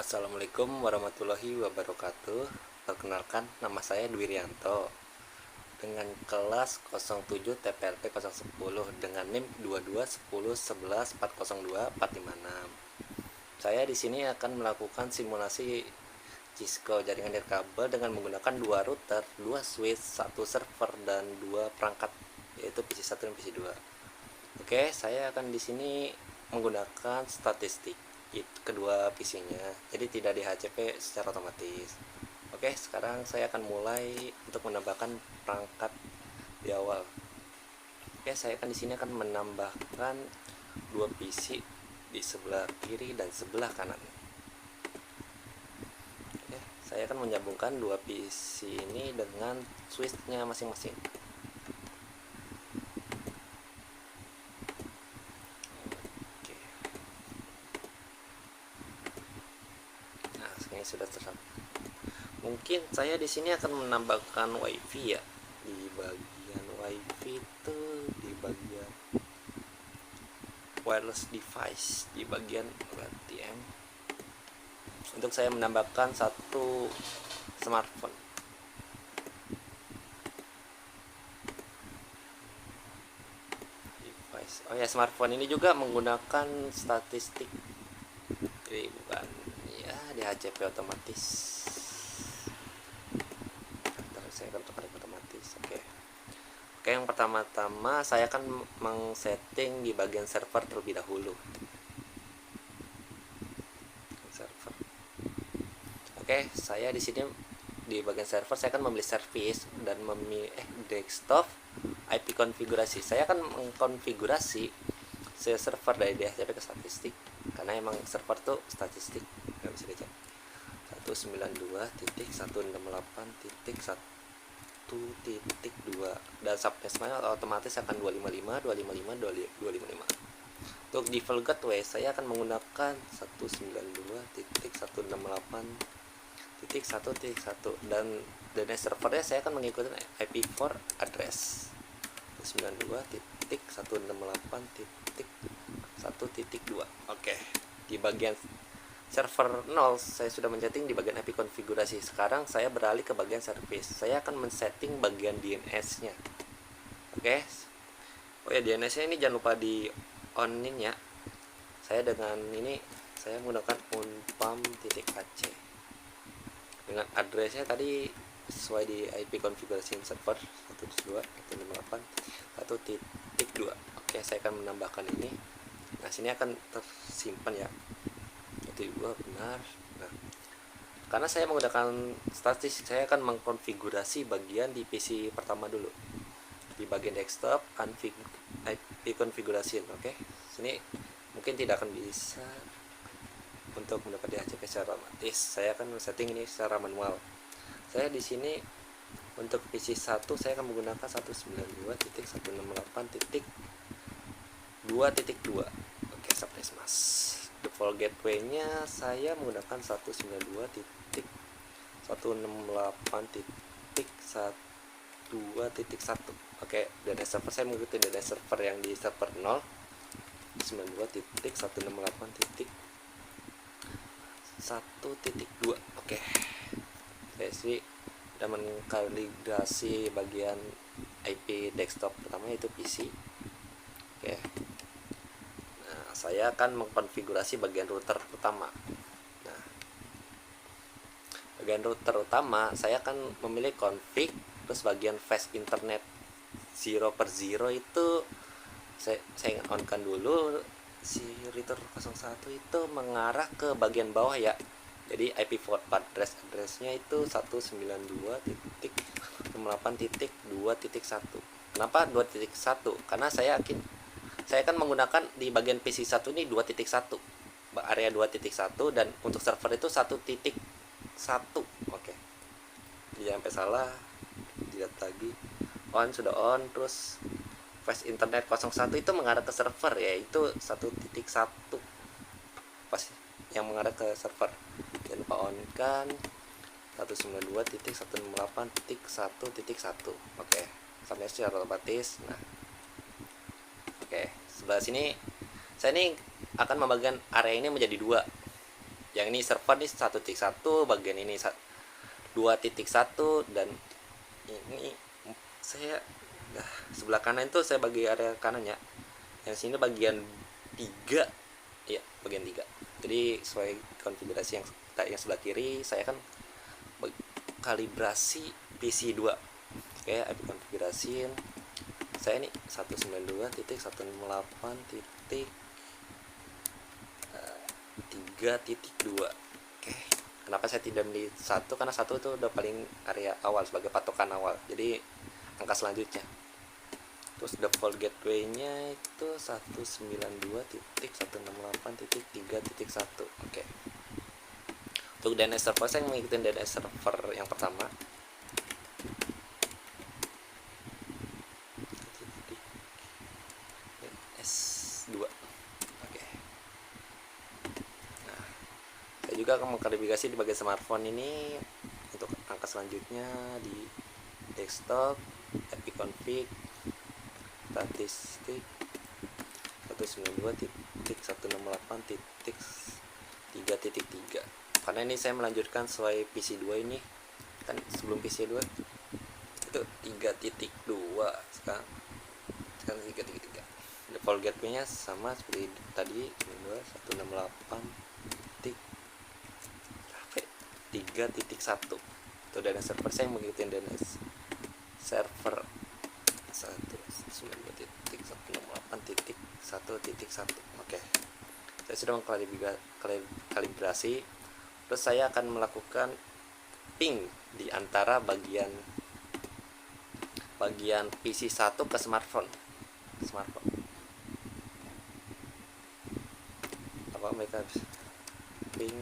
Assalamualaikum warahmatullahi wabarakatuh. Perkenalkan, nama saya Dwi Rianto dengan kelas 07 TPLP 010 dengan NIM 221011402456. Saya di sini akan melakukan simulasi Cisco jaringan nirkabel dengan menggunakan dua router, dua switch, satu server dan dua perangkat, yaitu PC1 dan PC2. Oke, saya akan di sini menggunakan statistik kedua PC-nya, jadi tidak di HCP secara otomatis. Oke, sekarang saya akan mulai untuk menambahkan perangkat di awal. Oke, saya akan di sini akan menambahkan dua PC di sebelah kiri dan sebelah kanan. Oke, saya akan menyambungkan dua PC ini dengan switch-nya masing-masing. Sudah tersambung. Mungkin saya di sini akan menambahkan WiFi ya. Di bagian WiFi itu di bagian wireless device, di bagian RTM. Untuk saya menambahkan satu smartphone. Device. Oh ya, smartphone ini juga menggunakan statistik. Jadi bukan di HCP otomatis. Saya akan tekan otomatis. Oke, yang pertama-tama saya akan mengsetting di bagian server terlebih dahulu. Server. Oke, saya di sini di bagian server saya akan memilih service dan memilih desktop IP konfigurasi. Saya akan mengkonfigurasi server dari DHCP ke statistik karena emang server tuh statistik, nggak bisa dicek. 192.168.1.2 dan subnetnya otomatis akan 255 255 255. Untuk default gateway saya akan menggunakan 192.168.1.1 dan DNS servernya saya akan mengikuti IP4 address 192.168.1.2. Oke, di bagian server 0 saya sudah men-setting di bagian IP konfigurasi. Sekarang saya beralih ke bagian service. Saya akan men-setting bagian DNS-nya. Oke. Oh ya, DNS-nya ini jangan lupa di on-in ya. Saya dengan ini saya menggunakan unpam.ac. Dengan address-nya tadi sesuai di IP konfigurasi server 192.168.1.2. Oke, saya akan menambahkan ini. Nah, sini akan tersimpan ya. Itu juga benar. Nah, karena saya menggunakan statistik, saya akan mengkonfigurasi bagian di PC pertama dulu. Di bagian desktop IP konfigurasi. Oke. Sini mungkin tidak akan bisa untuk mendapat DHCP secara otomatis. Saya akan setting ini secara manual. Saya di sini untuk PC 1 saya akan menggunakan 192.168.2.2. Oke, subnet mas. Default gateway-nya saya menggunakan 192.168.2.1. Oke, DNS server saya mengikuti DNS server yang di server 0 92.168.1.2. Oke. Saya sih sudah mengkalibrasi bagian IP desktop pertama yaitu PC. Oke. Saya akan mengkonfigurasi bagian router utama. Nah, bagian router utama saya akan memilih config, terus bagian fast internet 0/0 itu saya on-kan dulu. Si router 01 itu mengarah ke bagian bawah ya. Jadi IP4 address-nya itu 192.168.2.1. Kenapa 2.1? Karena saya akan menggunakan di bagian PC1 ini 2.1, area 2.1, dan untuk server itu 1.1. Oke. Jangan sampai salah. Lihat lagi. On sudah on, terus fast internet 01 itu mengarah ke server yaitu 1.1. Pas yang mengarah ke server. Jangan lupa on kan 192.168.1.1. Oke. Sampai secara otomatis. Nah, oke, sebelah sini saya ini akan membagikan area ini menjadi dua. Yang ini server nih 1.1, bagian ini 2.1, dan ini saya sebelah kanan itu saya bagi area kanannya. Yang sini bagian 3, ya bagian 3. Jadi sesuai konfigurasi yang sebelah kiri saya kan kalibrasi PC 2. Oke, konfigurasiin saya ini 192.168.3.2. Oke, kenapa saya tidak beli 1? Karena 1 itu udah paling area awal sebagai patokan awal, jadi angka selanjutnya. Terus default gateway-nya itu 192.168.3.1. Oke. Untuk DNS server saya mengikuti DNS server yang pertama. DNS2. Oke. Nah, saya juga akan mengklarifikasi di bagian smartphone ini untuk angka selanjutnya di desktop, ipconfig, statistik 192.168.3.3. Karena ini saya melanjutkan sesuai PC 2 ini. Kan sebelum PC 2 itu 3.2, sekarang 3.3. Default gateway-nya sama seperti tadi, 168.3.1. Itu DNS server saya mengikuti DNS server 192.168.1.1. Oke, saya sudah mengkalibrasi. Terus saya akan melakukan ping di antara bagian PC 1 ke smartphone. Apa mereka ping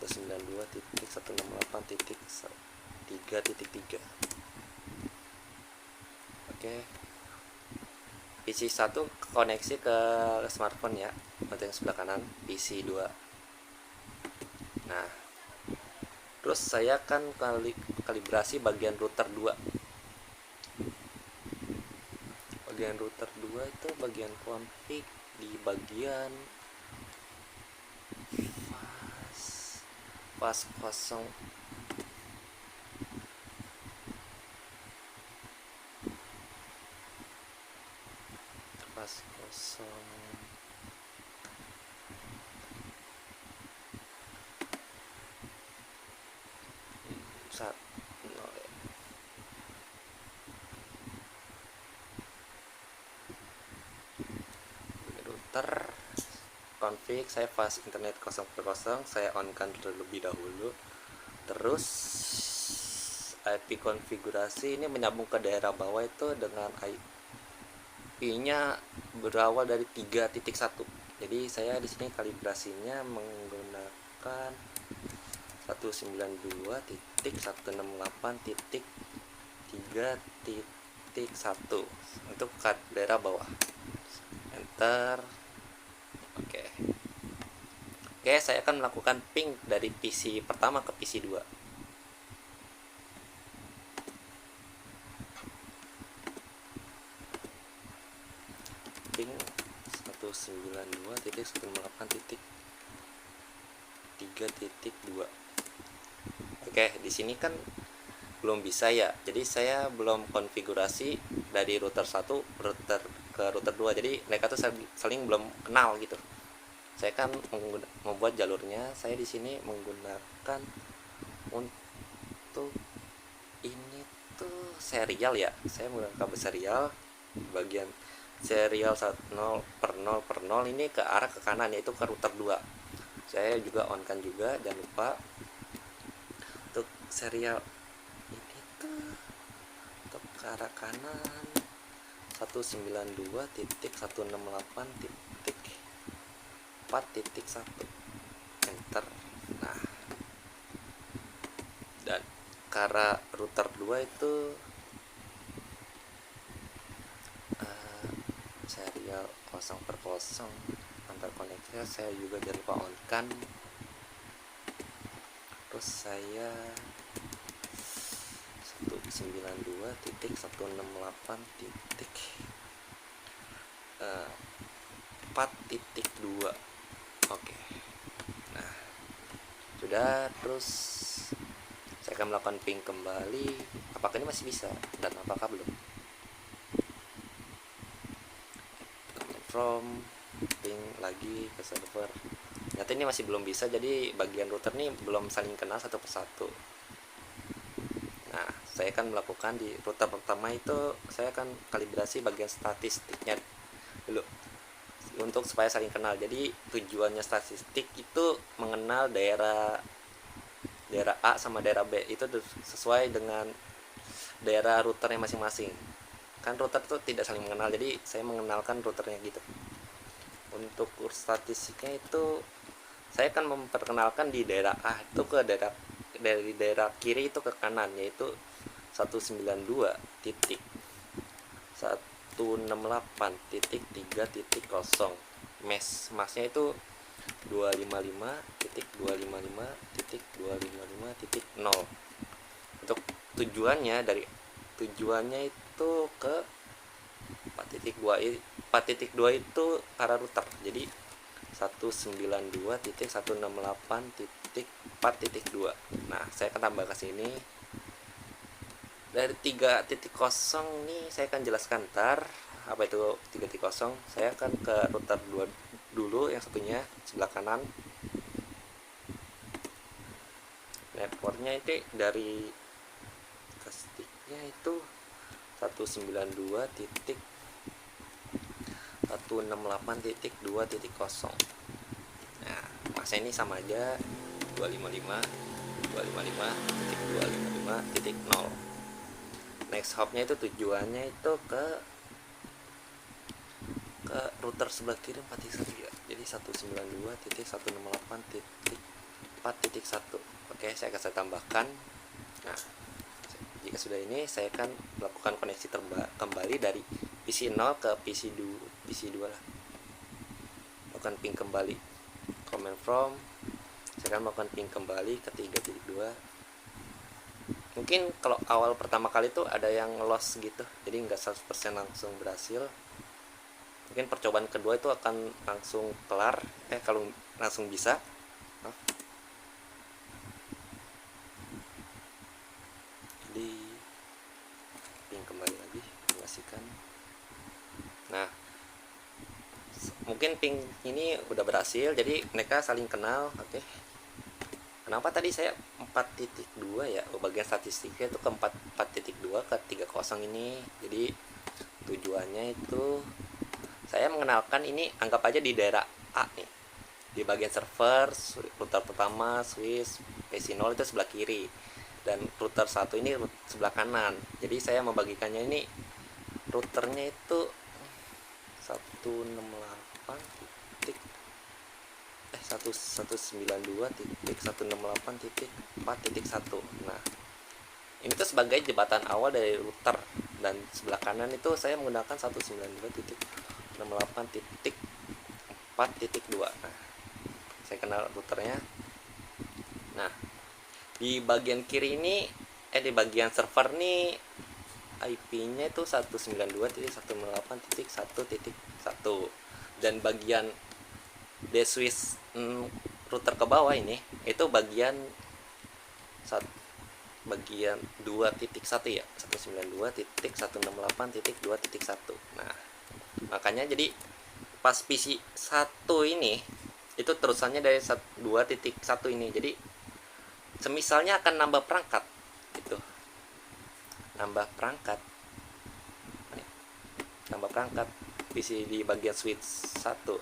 92.168.3.3. Oke, PC 1 koneksi ke smartphone ya, untuk yang sebelah kanan PC 2. Nah, terus saya akan kalibrasi bagian router 2. Bagian router 2 itu bagian config di bagian fast kosong. Router config saya fast internet 0/0, saya on kan terlebih dahulu. Terus IP konfigurasi ini menyambung ke daerah bawah itu dengan IP-nya berawal dari 3.1. Jadi saya di sini kalibrasinya menggunakan 192.168.3.1 untuk daerah bawah. Enter. Oke, saya akan melakukan ping dari PC pertama ke PC 2. Ping 192.168.3.2. Oke, di sini kan belum bisa ya. Jadi saya belum konfigurasi dari router 1 ke router 2. Jadi mereka tuh saling belum kenal gitu. Saya kan membuat jalurnya. Saya di sini menggunakan untuk ini tuh serial ya. Saya menggunakan kabel serial bagian serial 0/0 ini ke arah ke kanan, yaitu ke router 2. Saya juga on kan juga, jangan lupa. Untuk serial ini tuh untuk ke arah kanan 192.168.4.1. Enter. Nah, dan ke arah router 2 itu serial 0/0 antar koneksi. Saya juga jangan lupa on kan. Terus saya 192.168.4.2. Oke. Nah, Sudah, terus saya akan melakukan ping kembali. Apakah ini masih bisa dan apakah belum? From ping lagi ke server. Ternyata ini masih belum bisa, jadi bagian router nih belum saling kenal satu persatu. Nah, saya akan melakukan di router pertama itu, saya akan kalibrasi bagian statistiknya dulu untuk supaya saling kenal. Jadi tujuannya statistik itu mengenal daerah A sama daerah B itu sesuai dengan daerah routernya masing-masing. Kan router itu tidak saling mengenal, jadi saya mengenalkan routernya gitu. Untuk statistiknya itu saya akan memperkenalkan di daerah A itu ke daerah, dari daerah kiri itu ke kanan, yaitu 192.168.3.0 masnya itu 255.255.255.0. Untuk tujuannya itu ke 4.2 itu arah router, jadi 192.168.4.2. Nah, saya akan tambah ke sini. Dari 3.0 nih saya akan jelaskan ntar apa itu 3.0. Saya akan ke router 2 dulu, yang satunya sebelah kanan. Networknya itu dari sticknya itu 192.168.2.0. Nah, masnya ini sama aja 255.255.0. Next hopnya itu tujuannya itu ke router sebelah kiri 4.1 ya. Jadi 192.168.4.1. Oke, saya akan tambahkan. Nah, jika sudah ini, saya akan melakukan koneksi kembali dari PC 0 ke PC 2 lah. Melakukan ping kembali. Command from, saya akan melakukan ping kembali ke 3.2. Mungkin kalau awal pertama kali itu ada yang loss gitu, jadi nggak 100% langsung berhasil. Mungkin percobaan kedua itu akan langsung kelar, kalau langsung bisa. Jadi ping kembali lagi, pastikan. Nah, mungkin ping ini udah berhasil, jadi mereka saling kenal. Oke. Kenapa tadi saya 4.2 ya? Bagian statistiknya itu ke 4.2 ke 30 ini. Jadi tujuannya itu saya mengenalkan ini, anggap aja di daerah A nih. Di bagian server, router pertama, switch, PC0 itu sebelah kiri. Dan router 1 ini sebelah kanan. Jadi saya membagikannya ini, routernya itu 192.168.4.1. Nah, ini tuh sebagai jembatan awal dari router, dan sebelah kanan itu saya menggunakan 192.168.4.2. Nah, saya kenal routernya. Nah, di bagian kiri ini, di bagian server nih, IP-nya itu 192.168.1.1. Dan bagian switch router ke bawah ini itu bagian 2.1 ya, 192.168.2.1. Nah, makanya jadi pas PC 1 ini itu terusannya dari 2.1 ini. Jadi semisalnya akan nambah perangkat gitu. Nambah perangkat PC di bagian switch 1.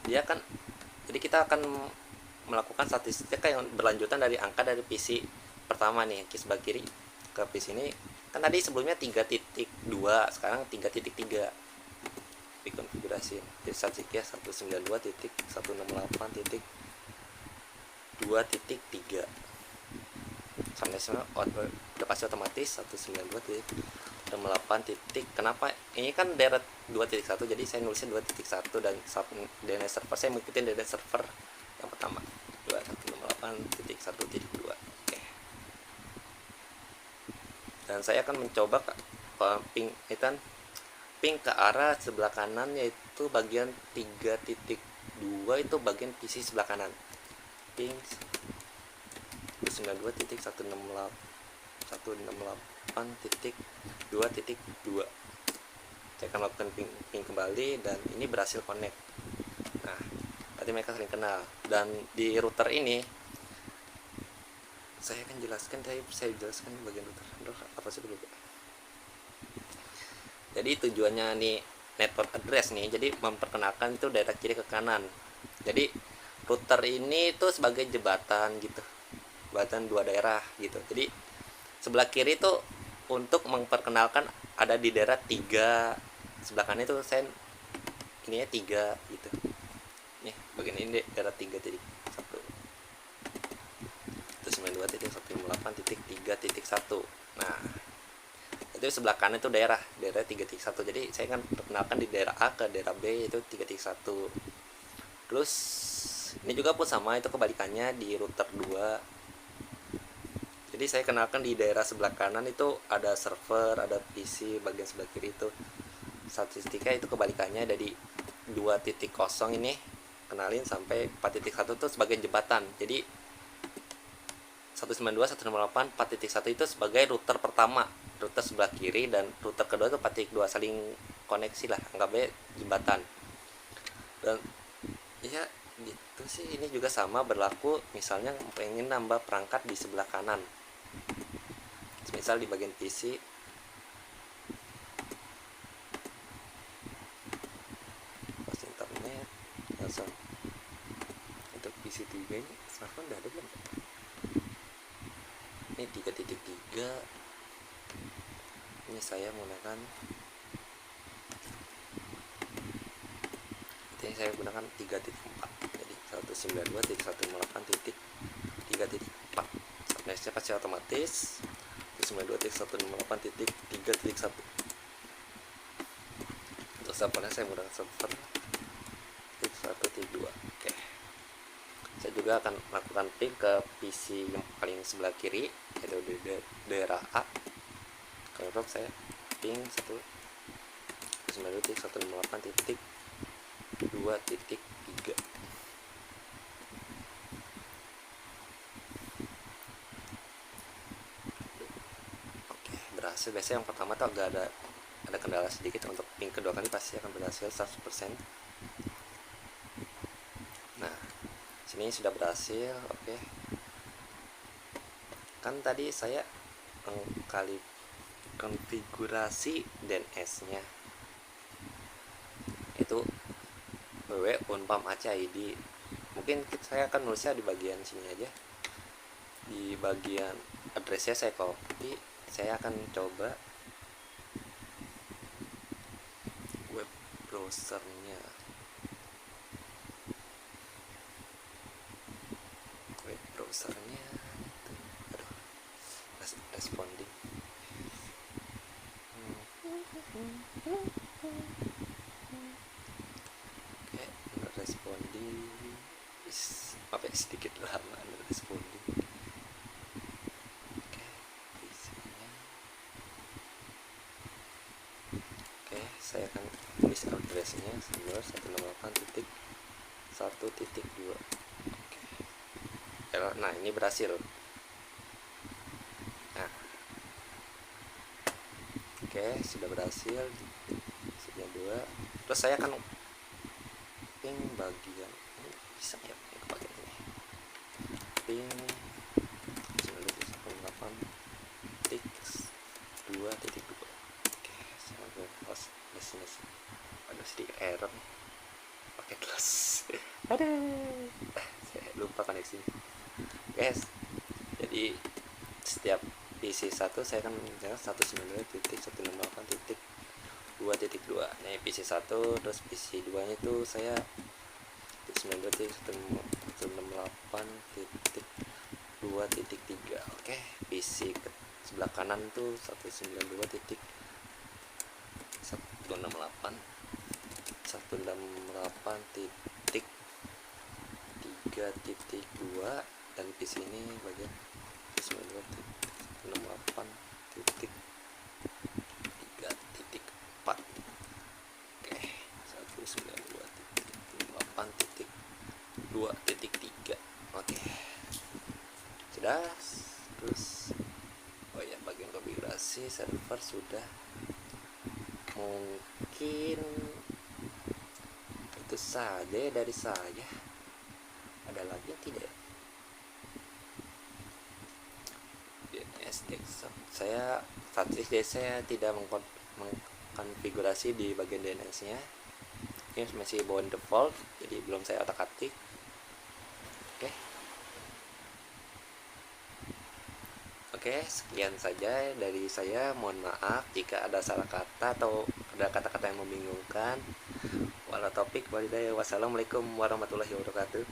Dia akan, jadi kita akan melakukan statistiknya kayak berlanjutan dari angka dari PC pertama nih, ke sebelah kiri ke PC ini. Kan tadi sebelumnya 3.2, sekarang 3.3. Dikonfigurasi. Jadi statistiknya 192.168.2.3. Sampai semua udah pasti otomatis 192.168. Kenapa? Ini kan daerah 2.1, jadi saya nulisnya 2.1, dan DNS server saya mengikuti DNS server yang pertama 2.168.1.2. Oke. Dan saya akan mencoba ping ke arah sebelah kanan, yaitu bagian 3.2 2 itu bagian PC sebelah kanan. Ping 192.168.2.2. Saya akan lakukan ping kembali dan ini berhasil connect. Nah, berarti mereka saling kenal. Dan di router ini saya akan jelaskan, saya jelaskan bagian router. Aduh, apa sih dulu? Jadi tujuannya nih network address nih, jadi memperkenalkan itu daerah kiri ke kanan. Jadi router ini itu sebagai jembatan gitu, jembatan dua daerah gitu. Jadi sebelah kiri itu untuk memperkenalkan ada di daerah 3, sebelah kanan itu saya ininya 3 gitu. Nih bagian ini daerah 3.1 192.168.3.1. Nah, itu sebelah kanan itu daerah 3.1. Jadi saya kan perkenalkan di daerah A ke daerah B itu 3.1. Terus ini juga pun sama, itu kebalikannya di router 2. Jadi saya kenalkan di daerah sebelah kanan itu ada server, ada PC, bagian sebelah kiri itu statistiknya itu kebalikannya dari 2.0 ini kenalin sampai 4.1 itu sebagai jembatan. Jadi 192.168.4.1 itu sebagai router pertama, router sebelah kiri, dan router kedua itu 4.2 saling koneksi lah, anggapnya jembatan. Dan ya gitu sih. Ini juga sama berlaku misalnya pengen nambah perangkat di sebelah kanan, misal di bagian PC pas internet langsung untuk PC 3 ini smartphone udah ada belum? Ini 3.3. Ini saya menggunakan, ini saya gunakan 3.4. Jadi 192.168.3.4. Subnetnya pasti otomatis 192.168.3.1. Untuk servernya saya menggunakan server 1.2. Oke. Saya juga akan melakukan ping ke PC yang paling sebelah kiri, yaitu di daerah A. Kalau saya ping 192.168.2.3. Oke, berhasil. Biasanya yang pertama tuh agak ada kendala sedikit, untuk ping kedua kali pasti akan berhasil 100%. Nah, sini sudah berhasil. Oke. Kan tadi saya kali konfigurasi DNS-nya itu www.unpam.ac.id. Mungkin saya akan nulisnya di bagian sini aja, di bagian addressnya saya copy. Saya akan coba web browsernya, aduh, responding. Oke, responding. Apa ya, sedikit lama responding. Oke, isinya. Oke, saya akan tulis addressnya 168.1.2. Oke. Nah, ini berhasil. Nah, oke, sudah berhasil. Sudah 2. Terus saya akan ping bagian ini, bisa ya ke bagian ini, ping 168.2.2. Oke, sampai host destination. Ada sedikit error pakai kelas. Ada, saya lupa koneksinya. Guys, jadi setiap PC 1 saya akan menjaga 192.168.2.2. Nah, PC 1, terus PC 2 nya itu saya 192.168.2.3. Oke, PC ke sebelah kanan tuh 192.168.3.2, dan PC ini bagian 192.168.3.4. Oke, 192.168.3.4. 8.2.3. Oke, sudah. Terus oh ya, bagian konfigurasi server sudah, mungkin itu saja dari saya. Ada lagi tidak? DNS desktop saya saya tidak mengkonfigurasi di bagian DNS nya. Ini masih bawa default, jadi belum saya otak-atik. Oke, sekian saja dari saya. Mohon maaf jika ada salah kata atau ada kata-kata yang membingungkan. Walau topik walidaya. Wassalamualaikum warahmatullahi wabarakatuh.